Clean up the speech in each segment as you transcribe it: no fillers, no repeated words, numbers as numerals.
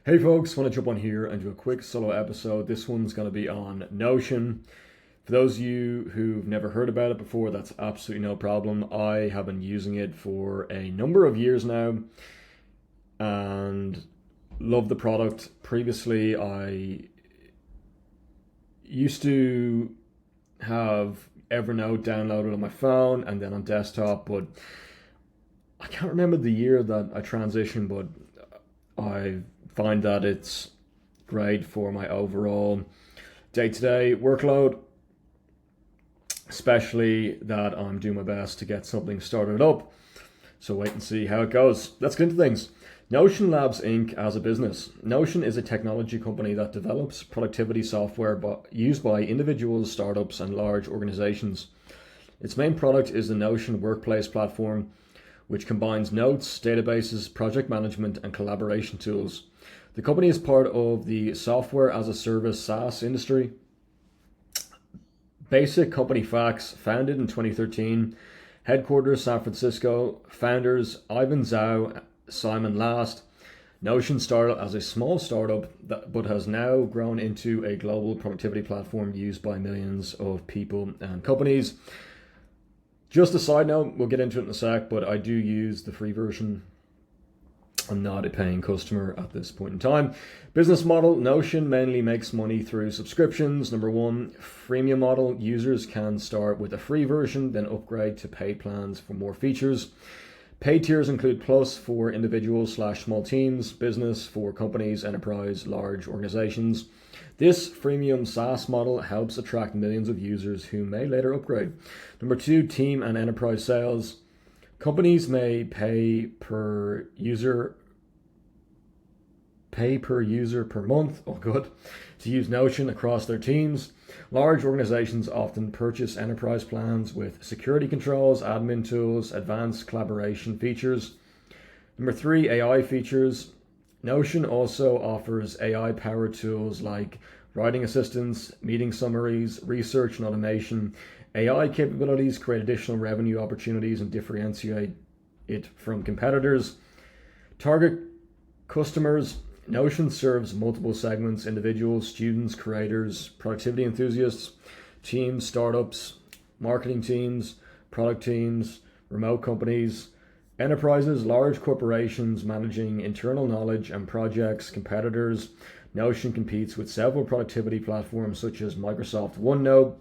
Hey folks, want to jump on here and do a quick solo episode. This one's going to be on Notion. For those of you who've never heard about it before, that's absolutely no problem. I have been using it for a number of years now and love the product. Previously, I used to have Evernote downloaded on my phone and then on desktop, but I can't remember the year that I transitioned, but I find that it's great for my overall day-to-day workload, especially that I'm doing my best to get something started up. So wait and see how it goes. Let's get into things. Notion Labs Inc. as a business. Notion is a technology company that develops productivity software used by individuals, startups, and large organizations. Its main product is the Notion Workplace platform, which combines notes, databases, project management, and collaboration tools. The company is part of the software as a service SaaS industry. Basic company facts: founded in 2013, headquarters San Francisco, founders Ivan Zhao, Simon Last. Notion started as a small startup but has now grown into a global productivity platform used by millions of people and companies. Just a side note, we'll get into it in a sec, but I do use the free version. I'm not a paying customer at this point in time. Business model: Notion mainly makes money through subscriptions. Number one, freemium model. Users can start with a free version, then upgrade to paid plans for more features. Paid tiers include Plus for individuals/small teams, Business for companies, enterprise, large organizations. This freemium SaaS model helps attract millions of users who may later upgrade. Number two, team and enterprise sales. Companies may pay per user per month, to use Notion across their teams. Large organizations often purchase enterprise plans with security controls, admin tools, advanced collaboration features. Number three, AI features. Notion also offers AI-powered tools like writing assistants, meeting summaries, research and automation. AI capabilities create additional revenue opportunities and differentiate it from competitors. Target customers: Notion serves multiple segments: individuals, students, creators, productivity enthusiasts, teams, startups, marketing teams, product teams, remote companies, enterprises, large corporations managing internal knowledge and projects. Competitors: Notion competes with several productivity platforms such as Microsoft OneNote,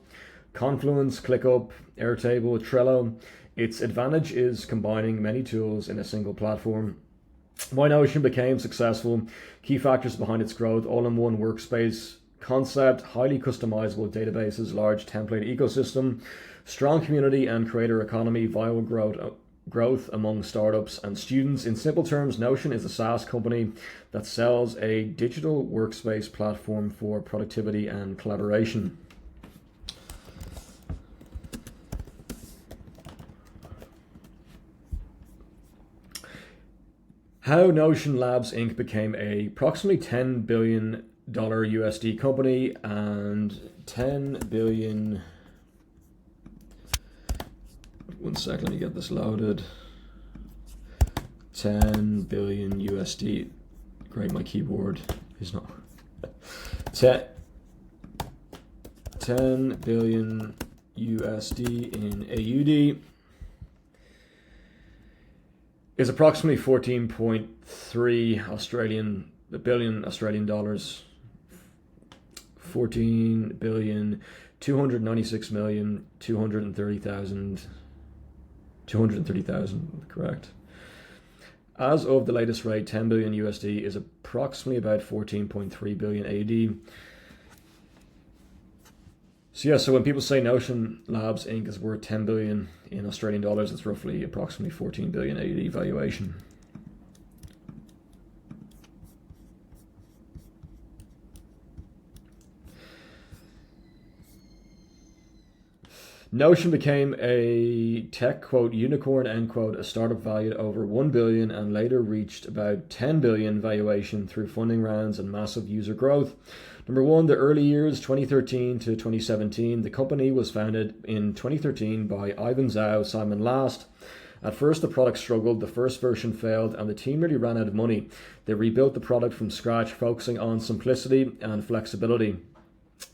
Confluence, ClickUp, Airtable, Trello. Its advantage is combining many tools in a single platform. Why Notion became successful: key factors behind its growth: all-in-one workspace concept, highly customizable databases, large template ecosystem, strong community and creator economy, viral growth among startups and students. In simple terms, Notion is a SaaS company that sells a digital workspace platform for productivity and collaboration. How Notion Labs Inc. became a approximately $10 billion USD company and 10 billion. One sec, let me get this loaded. 10 billion USD. Great, my keyboard is not. 10 billion USD in AUD is approximately 14.3 billion Australian dollars. 14 billion 230,000, correct. As of the latest rate, 10 billion USD is approximately about 14.3 billion AUD. So when people say Notion Labs Inc. is worth 10 billion in Australian dollars, it's roughly approximately 14 billion AUD valuation. Notion became a tech quote unicorn end quote, a startup valued over 1 billion and later reached about 10 billion valuation through funding rounds and massive user growth. Number one, the early years, 2013 to 2017. The company was founded in 2013 by Ivan Zhao, Simon Last, At first, the product struggled, the first version failed, and the team nearly ran out of money. They rebuilt the product from scratch, focusing on simplicity and flexibility.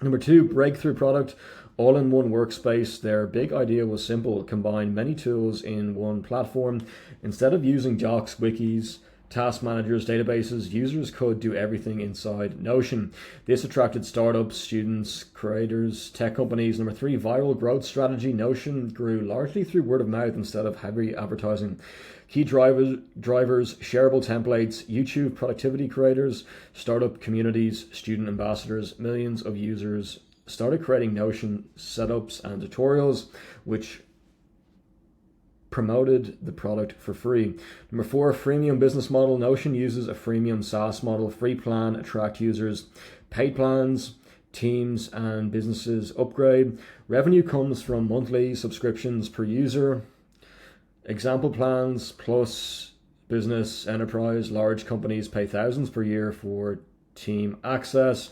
Number 2, breakthrough product, all-in-one workspace. Their big idea was simple: combine many tools in one platform. Instead of using docs, wikis, task managers, databases, users could do everything inside Notion. This attracted startups, students, creators, tech companies. Number 3, viral growth strategy. Notion grew largely through word of mouth instead of heavy advertising. Key drivers, shareable templates, YouTube productivity creators, startup communities, student ambassadors. Millions of users started creating Notion setups and tutorials, which promoted the product for free. Number 4, freemium business model. Notion uses a freemium SaaS model. Free plan attract users. Paid plans, teams and businesses upgrade. Revenue comes from monthly subscriptions per user. Example plans, plus business, enterprise, large companies pay thousands per year for team access.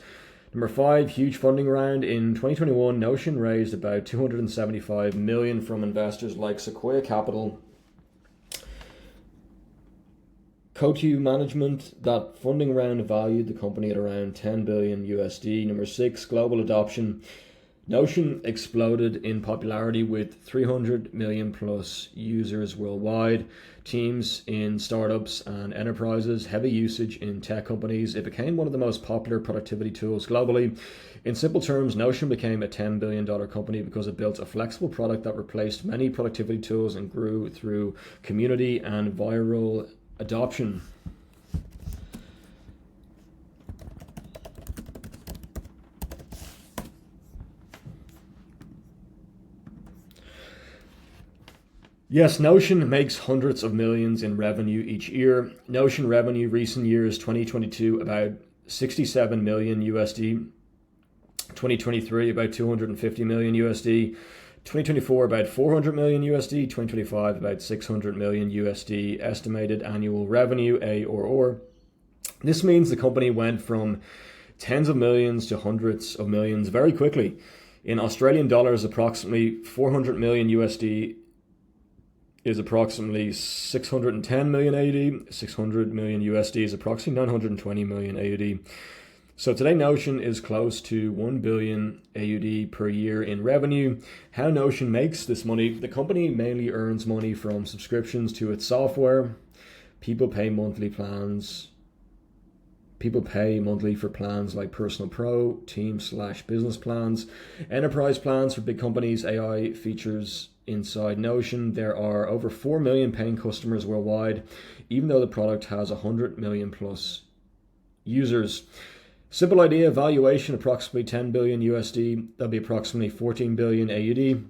Number 5, huge funding round. In 2021, Notion raised about $275 million from investors like Sequoia Capital, Coatue Management. That funding round valued the company at around $10 billion USD. Number 6, global adoption. Notion exploded in popularity with 300 million plus users worldwide. Teams in startups and enterprises, heavy usage in tech companies. It became one of the most popular productivity tools globally. In simple terms, Notion became a $10 billion company because it built a flexible product that replaced many productivity tools and grew through community and viral adoption. Yes, Notion makes hundreds of millions in revenue each year. Notion revenue recent years, 2022 about 67 million USD, 2023 about 250 million USD, 2024 about 400 million USD, 2025 about 600 million USD estimated annual revenue, or. This means the company went from tens of millions to hundreds of millions very quickly. In Australian dollars, approximately 400 million USD is approximately 610 million AUD. 600 million USD is approximately 920 million AUD. So today Notion is close to 1 billion AUD per year in revenue. How Notion makes this money: the company mainly earns money from subscriptions to its software. People pay monthly for plans like Personal Pro, Team/Business plans, Enterprise plans for big companies, AI features inside Notion. There are over 4 million paying customers worldwide, even though the product has 100 million plus users. Simple idea: valuation approximately 10 billion USD. That'll be approximately 14 billion AUD.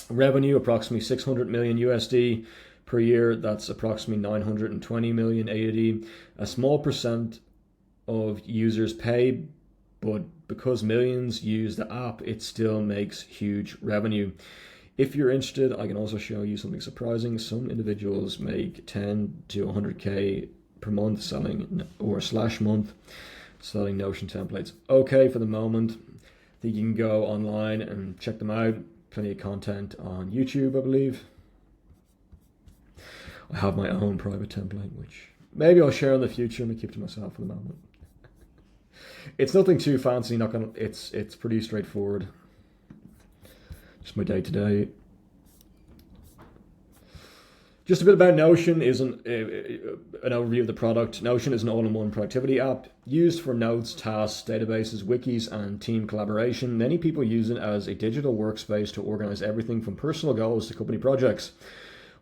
Revenue approximately 600 million USD per year. That's approximately 920 million AUD. A small percent of users pay, but because millions use the app, it still makes huge revenue. If you're interested, I can also show you something surprising. Some individuals make 10 to 100K per month selling, or slash month, selling Notion templates. Okay, for the moment, I think you can go online and check them out. Plenty of content on YouTube, I believe. I have my own private template, which maybe I'll share in the future and I keep to myself for the moment. It's nothing too fancy, it's pretty straightforward. Just my day-to-day. Just a bit about Notion is an overview of the product. Notion is an all-in-one productivity app used for notes, tasks, databases, wikis, and team collaboration. Many people use it as a digital workspace to organize everything from personal goals to company projects.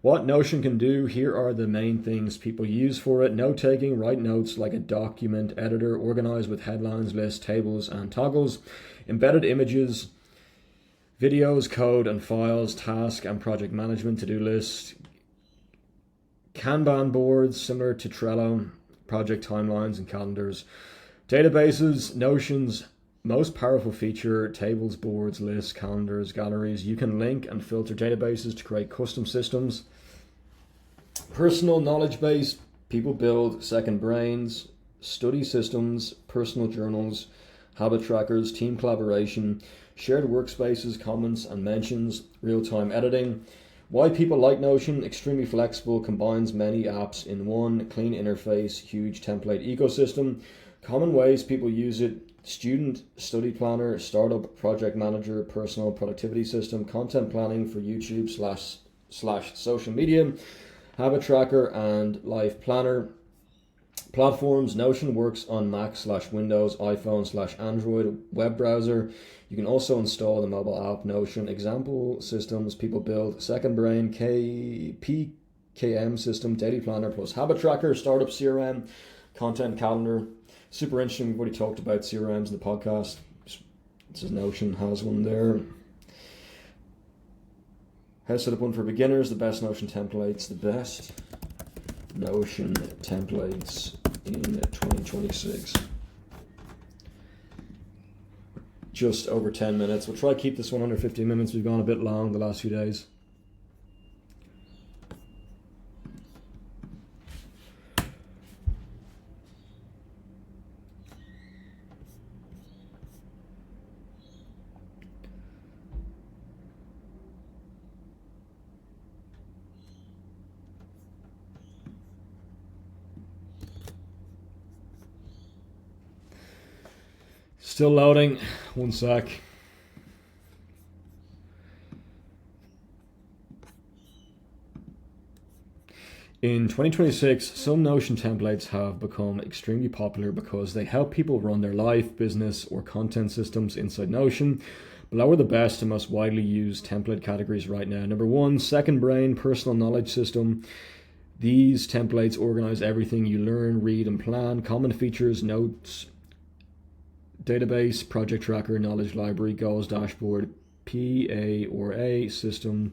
What Notion can do: here are the main things people use for it. Note-taking: write notes like a document editor, organize with headlines, lists, tables, and toggles. Embedded images, videos, code and files, task and project management, to-do lists. Kanban boards similar to Trello, project timelines and calendars. Databases: Notion's most powerful feature: tables, boards, lists, calendars, galleries. You can link and filter databases to create custom systems. Personal knowledge base: people build second brains. Study systems: personal journals, habit trackers, team collaboration, shared workspaces, comments and mentions, real-time editing. Why people like Notion: extremely flexible, combines many apps in one, clean interface, huge template ecosystem. Common ways people use it: student study planner, startup project manager, personal productivity system, content planning for YouTube slash social media, habit tracker, and life planner. Platforms: Notion works on Mac/Windows, iPhone/Android, web browser. You can also install the mobile app Notion. Example systems people build: Second Brain, PKM system, daily planner plus habit tracker, startup CRM, content calendar. Super interesting. We've already talked about CRMs in the podcast. This is Notion, has one there. How to set up one for beginners, the best Notion templates, in 2026. Just over 10 minutes. We'll try to keep this one under 15 minutes. We've gone a bit long the last few days. Still loading. One sec. In 2026, some Notion templates have become extremely popular because they help people run their life, business, or content systems inside Notion. Below are the best and most widely used template categories right now. Number 1, Second Brain, personal knowledge system. These templates organize everything you learn, read, and plan. Common features: notes, database, project tracker, knowledge library, goals dashboard, PA or A system,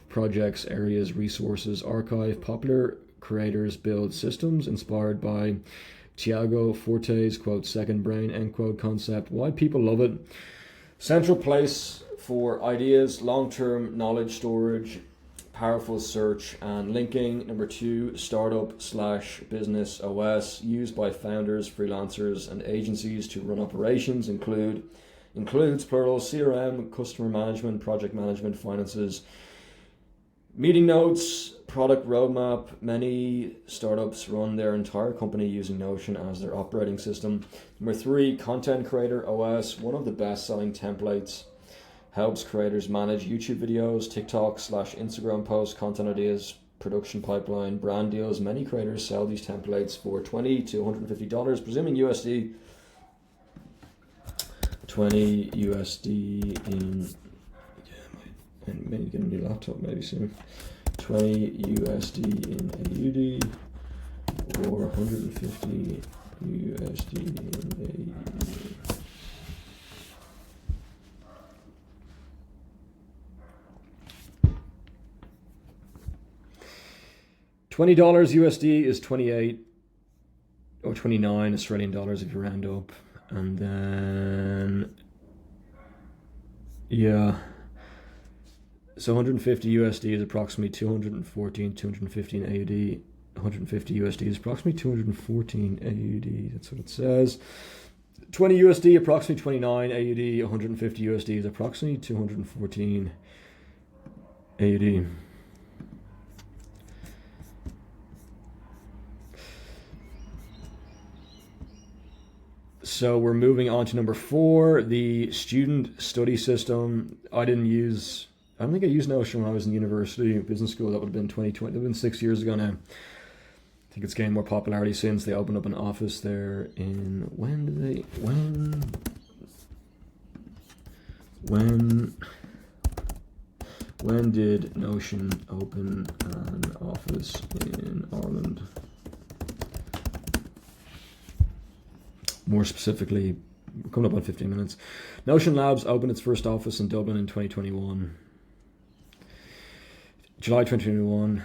projects, areas, resources, archive. Popular creators build systems inspired by Tiago Forte's quote Second Brain end quote concept. Why people love it: central place for ideas, long-term knowledge storage, powerful search and linking. Number 2, startup/business OS, used by founders, freelancers, and agencies to run operations. Includes plural CRM, customer management, project management, finances, meeting notes, product roadmap. Many startups run their entire company using Notion as their operating system. Number 3, content creator OS, one of the best-selling templates. Helps creators manage YouTube videos, TikTok/Instagram posts, content ideas, production pipeline, brand deals. Many creators sell these templates for $20 to $150, presuming USD. 20 USD in. Yeah, I might get a new laptop maybe soon. 20 USD in AUD or 150 USD in AUD. $20 USD is 28 or 29 Australian dollars if you round up. And then, yeah. So 150 USD is approximately 215 AUD. 150 USD is approximately 214 AUD. That's what it says. 20 USD, approximately 29 AUD. 150 USD is approximately 214 AUD. So we're moving on to number 4, the student study system. I don't think I used Notion when I was in university, business school. That would have been 2020, that would have been 6 years ago now. I think it's gained more popularity since. They opened up an office there in, when did Notion open an office in Ireland? More specifically, we're coming up on 15 minutes. Notion Labs opened its first office in Dublin in 2021. July 2021,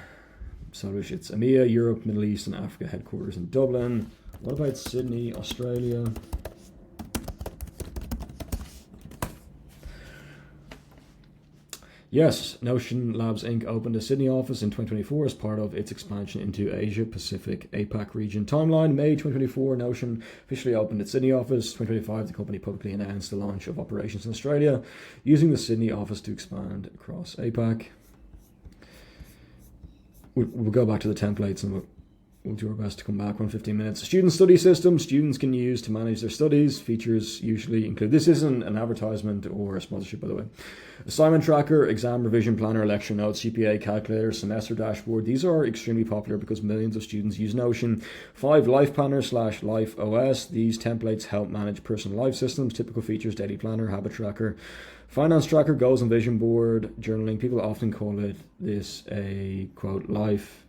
established its EMEA, Europe, Middle East, and Africa headquarters in Dublin. What about Sydney, Australia? Yes, Notion Labs Inc. opened a Sydney office in 2024 as part of its expansion into Asia Pacific APAC region. Timeline: May 2024, Notion officially opened its Sydney office. 2025, the company publicly announced the launch of operations in Australia, using the Sydney office to expand across APAC. we'll go back to the templates and we'll do our best to come back on 15 minutes. Student study system students can use to manage their studies. Features usually include, this isn't an advertisement or a sponsorship, by the way. Assignment tracker, exam revision planner, lecture notes, GPA calculator, semester dashboard. These are extremely popular because millions of students use Notion. 5 life planner / life OS. These templates help manage personal life systems. Typical features: daily planner, habit tracker, finance tracker, goals and vision board, journaling. People often call this a quote life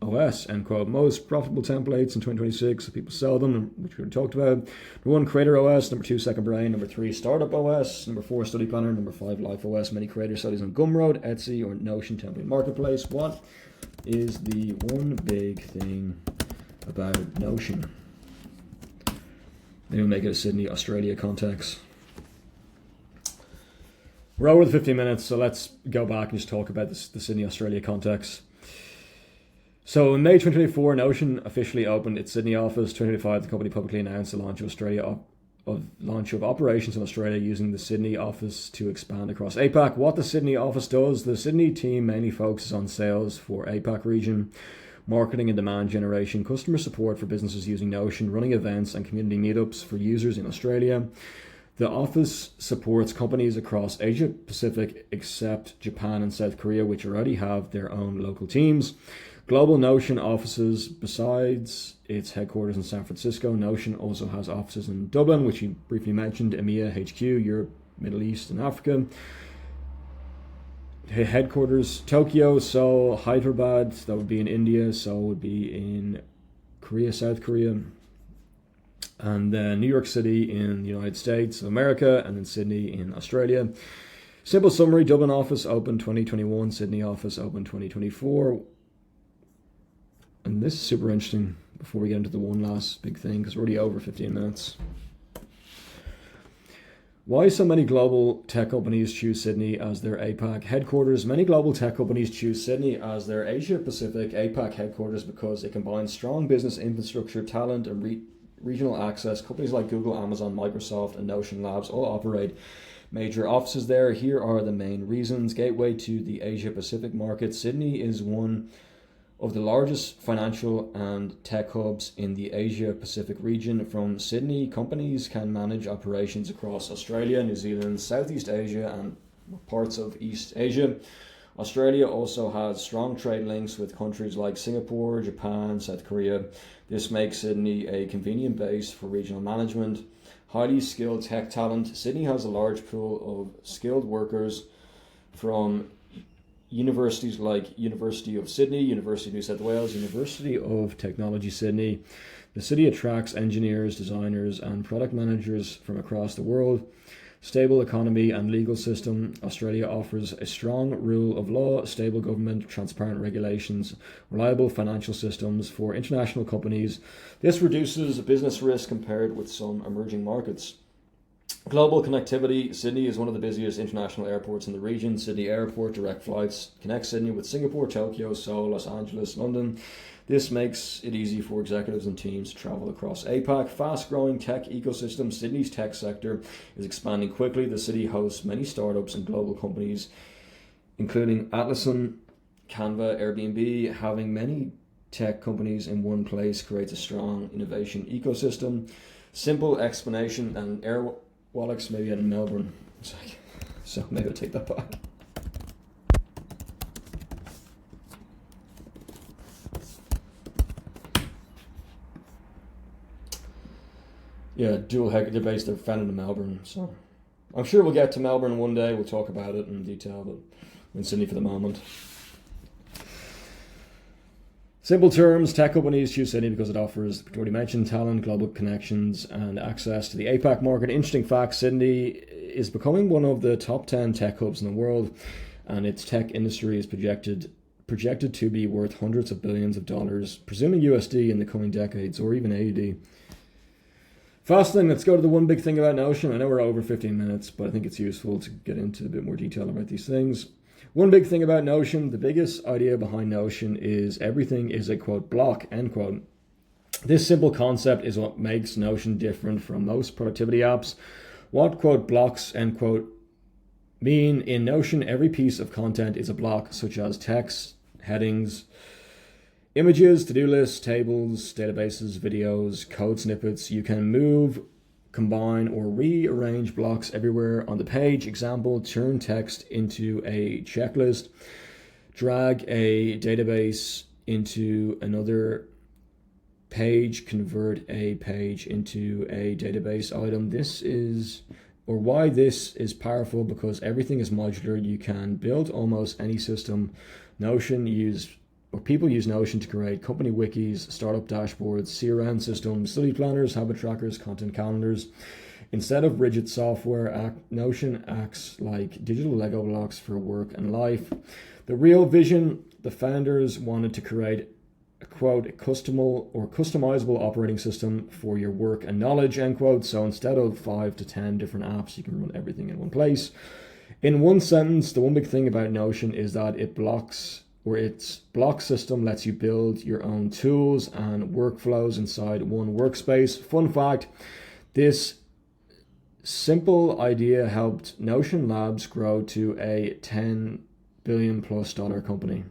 OS, end quote. Most profitable templates in 2026, so people sell them, which we already talked about. Number 1, Creator OS. Number 2, Second Brain. Number 3, Startup OS. Number 4, Study Planner. Number 5, Life OS. Many creator studies on Gumroad, Etsy, or Notion template marketplace. What is the one big thing about Notion? Maybe we'll make it a Sydney, Australia context. We're over the 15 minutes, so let's go back and just talk about the Sydney, Australia context. So in May 2024, Notion officially opened its Sydney office. 2025, the company publicly announced the launch of operations in Australia, using the Sydney office to expand across APAC. What the Sydney office does: the Sydney team mainly focuses on sales for APAC region, marketing and demand generation, customer support for businesses using Notion, running events and community meetups for users in Australia. The office supports companies across Asia Pacific except Japan and South Korea, which already have their own local teams. Global Notion offices. Besides its headquarters in San Francisco, Notion also has offices in Dublin, which you briefly mentioned, EMEA HQ, Europe, Middle East and Africa. Headquarters: Tokyo, Seoul, Hyderabad, that would be in India, Seoul would be in Korea, South Korea, and then New York City in the United States of America, and then Sydney in Australia. Simple summary: Dublin office opened 2021, Sydney office opened 2024. And this is super interesting before we get into the one last big thing, because we're already over 15 minutes. Why so many global tech companies choose Sydney as their APAC headquarters? Many global tech companies choose Sydney as their Asia Pacific APAC headquarters because it combines strong business infrastructure, talent, and regional access. Companies like Google, Amazon, Microsoft, and Notion Labs all operate major offices there. Here are the main reasons. Gateway to the Asia Pacific market. Sydney is one of the largest financial and tech hubs in the Asia Pacific region. From Sydney, companies can manage operations across Australia, New Zealand, Southeast Asia, and parts of East Asia. Australia also has strong trade links with countries like Singapore, Japan, South Korea. This makes Sydney a convenient base for regional management. Highly skilled tech talent. Sydney has a large pool of skilled workers from universities like University of Sydney, University of New South Wales, University of Technology Sydney. The city attracts engineers, designers, and product managers from across the world. Stable economy and legal system. Australia offers a strong rule of law, stable government, transparent regulations, reliable financial systems for international companies. This reduces business risk compared with some emerging markets. Global connectivity. Sydney is one of the busiest international airports in the region. Sydney Airport direct flights connect Sydney with Singapore, Tokyo, Seoul, Los Angeles, London. This makes it easy for executives and teams to travel across APAC. Fast-growing tech ecosystem. Sydney's tech sector is expanding quickly. The city hosts many startups and global companies, including Atlassian, Canva, Airbnb. Having many tech companies in one place creates a strong innovation ecosystem. Simple explanation. And Air Wallachs maybe in Melbourne. So maybe I'll take that back. Yeah, dual heck, they're based, they're founded in Melbourne. So I'm sure we'll get to Melbourne one day. We'll talk about it in detail, but we're in Sydney for the moment. Simple terms, tech companies choose Sydney because it offers, we already mentioned, talent, global connections, and access to the APAC market. Interesting fact, Sydney is becoming one of the top 10 tech hubs in the world, and its tech industry is projected to be worth hundreds of billions of dollars, presuming USD, in the coming decades, or even AUD. Fascinating. Let's go to the one big thing about Notion. I know we're over 15 minutes, but I think it's useful to get into a bit more detail about these things. One big thing about Notion, the biggest idea behind Notion is everything is a, quote, block, end quote. This simple concept is what makes Notion different from most productivity apps. What, quote, blocks, end quote, mean? In Notion, every piece of content is a block, such as text, headings, images, to-do lists, tables, databases, videos, code snippets. You can move, combine, or rearrange blocks everywhere on the page. Example, turn text into a checklist, drag a database into another page, convert a page into a database item. Why this is powerful, because everything is modular. You can build almost any system. People use Notion to create company wikis, startup dashboards, CRM systems, study planners, habit trackers, content calendars. Instead of rigid software, Notion acts like digital Lego blocks for work and life. The real vision: the founders wanted to create a, quote, customizable operating system for your work and knowledge, end quote. So instead of 5 to 10 different apps, you can run everything in one place. In one sentence, the one big thing about Notion is that its block system lets you build your own tools and workflows inside one workspace. Fun fact, this simple idea helped Notion Labs grow to a $10 billion+ company.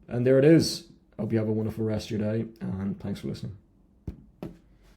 And there it is. Hope you have a wonderful rest of your day, and thanks for listening.